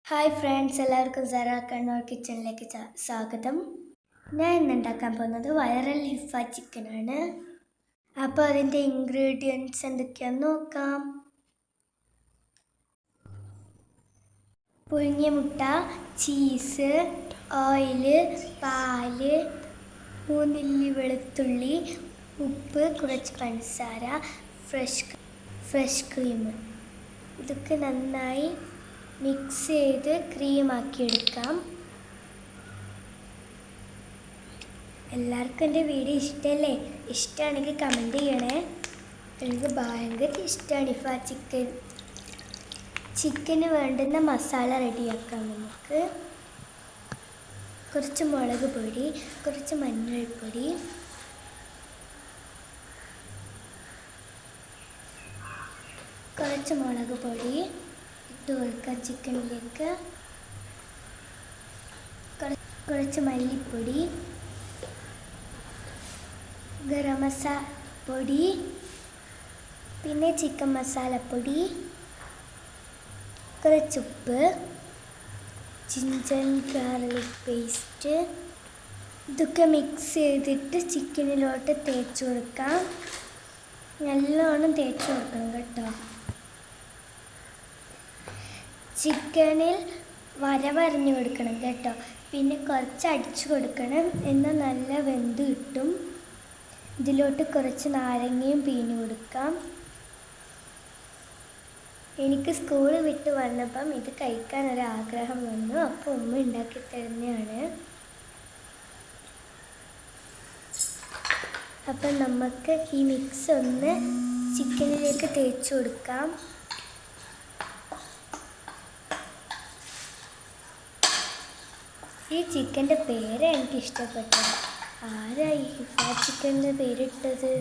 Hi friends, എല്ലാവർക്കും സറ കണ്ണൂർ കിച്ചണിലേക്ക് സ്വാഗതം. ഞാൻ ഇന്ന് ഉണ്ടാക്കാൻ പോകുന്നത് വൈറൽ ഹിഫ ചിക്കനാണ്. അപ്പോൾ അതിൻ്റെ ഇൻഗ്രീഡിയൻസ് എന്തൊക്കെയാണെന്ന് നോക്കാം. പുഴുങ്ങിയ മുട്ട, ചീസ്, ഓയില്, പാല്, 3 ഇല്ലി വെളുത്തുള്ളി, ഉപ്പ്, കുറച്ച് പഞ്ചസാര, ഫ്രഷ് ക്രീം. ഇതൊക്കെ നന്നായി മിക്സ് ചെയ്ത് ക്രീമാക്കി എടുക്കാം. എല്ലാവർക്കും എൻ്റെ വീഡിയോ ഇഷ്ടമല്ലേ? ഇഷ്ടമാണെങ്കിൽ കമൻറ്റ് ചെയ്യണേ. എനിക്ക് ഭയങ്കര ഇഷ്ടമാണ് ഹിഫ ചിക്കൻ. ചിക്കന് വേണ്ടുന്ന മസാല റെഡിയാക്കാം. നമുക്ക് കുറച്ച് മുളക് പൊടി, കുറച്ച് മഞ്ഞൾപ്പൊടി, കുറച്ച് മുളക് പൊടി ഇട്ട് കൊടുക്കാം ചിക്കനിലേക്ക്. കുറച്ച് മല്ലിപ്പൊടി, ഗരം മസാല പൊടി, പിന്നെ ചിക്കൻ മസാലപ്പൊടി, കുറച്ച് ഉപ്പ്, ജിഞ്ചർ ഗാർലിക് പേസ്റ്റ്. ഇതൊക്കെ മിക്സ് ചെയ്തിട്ട് ചിക്കനിലോട്ട് തേച്ച് കൊടുക്കാം. നല്ലോണം തേച്ച് കൊടുക്കണം കേട്ടോ. ചിക്കനിൽ വരഞ്ഞു കൊടുക്കണം കേട്ടോ. പിന്നെ കുറച്ച് അടിച്ചു കൊടുക്കണം, എന്നാൽ നല്ല വെന്ത് കിട്ടും. ഇതിലോട്ട് കുറച്ച് നാരങ്ങയും പിഴിഞ്ഞ് കൊടുക്കാം. എനിക്ക് സ്കൂൾ വിട്ട് വന്നപ്പം ഇത് കഴിക്കാനൊരാഗ്രഹം വന്നു. അപ്പോൾ ഉമ്മ ഉണ്ടാക്കി തരുന്നതാണ്. അപ്പം നമുക്ക് ഈ മിക്സ് ഒന്ന് ചിക്കനിലേക്ക് തേച്ച് കൊടുക്കാം. ഈ ചിക്കൻ്റെ പേര് എനിക്ക് ഇഷ്ടപ്പെട്ടത്. ആരാ ഈ ഹിഫ ചിക്കൻ്റെ പേരിട്ടത്?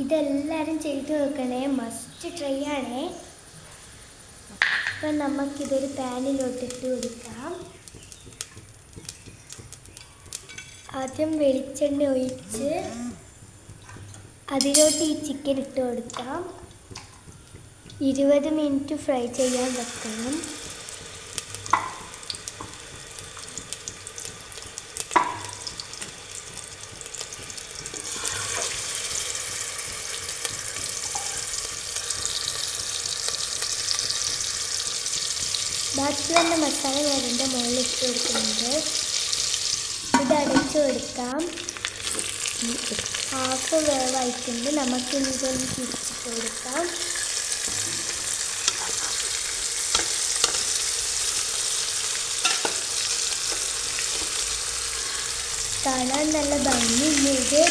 ഇതെല്ലാവരും ചെയ്തു നോക്കണേ, മസ്റ്റ് ട്രൈ ആണേ. അപ്പം നമുക്കിതൊരു പാനിലോട്ടിട്ട് കൊടുക്കാം. ആദ്യം വെളിച്ചെണ്ണ ഒഴിച്ച് അതിലോട്ട് ഈ ചിക്കൻ ഇട്ട് കൊടുക്കാം. 20 മിനിറ്റ് ഫ്രൈ ചെയ്യാൻ വെക്കണം. ബാക്കി വന്ന മസാല ഞാൻ എൻ്റെ മുകളിൽ ഇട്ട് കൊടുക്കുന്നുണ്ട്. ഇത് അടച്ചു കൊടുക്കാം. ഹാഫ് വേവായിട്ടുണ്ട്. നമുക്കിനി ഇതൊന്ന് തിരിച്ചിട്ട് കൊടുക്കാം. കാണാൻ നല്ല ഭംഗിയുണ്ട്. ഇത്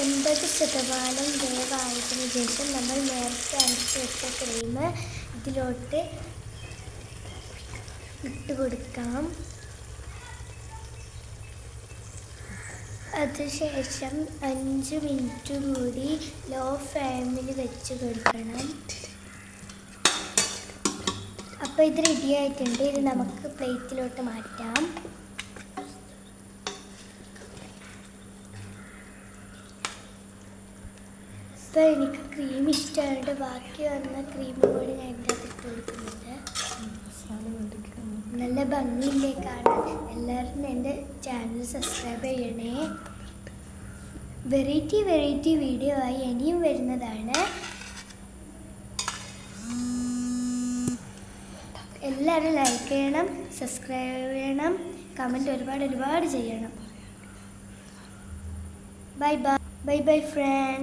80% വേവായതിനു ശേഷം നമ്മൾ നേരത്തെ അടിച്ച് വെച്ച ക്രീം ഇതിലോട്ട് ഇട്ട് കൊടുക്കാം. അതിനുശേഷം 5 മിനിറ്റ് കൂടി ലോ ഫ്ലെയിമിൽ വെച്ച് കൊടുക്കണം. അപ്പോൾ ഇത് റെഡി ആയിട്ടുണ്ട്. ഇത് നമുക്ക് പ്ലേറ്റിലോട്ട് മാറ്റാം. അപ്പോൾ എനിക്ക് ക്രീം ഇഷ്ടമായിട്ട് ബാക്കി വന്ന ക്രീം കൂടി ഞാൻ എൻ്റെ അകത്ത് ഇട്ട് കൊടുക്കുന്നുണ്ട്. നല്ല ഭംഗിയില്ലേ കാണാൻ? എല്ലാവരും എൻ്റെ ചാനൽ സബ്സ്ക്രൈബ് ചെയ്യണേ. വെറൈറ്റി വീഡിയോ ആയി ഇനിയും വരുന്നതാണ്. എല്ലാവരും ലൈക്ക് ചെയ്യണം, സബ്സ്ക്രൈബ് ചെയ്യണം, കമൻറ്റ് ഒരുപാട് ചെയ്യണം. Bye friends.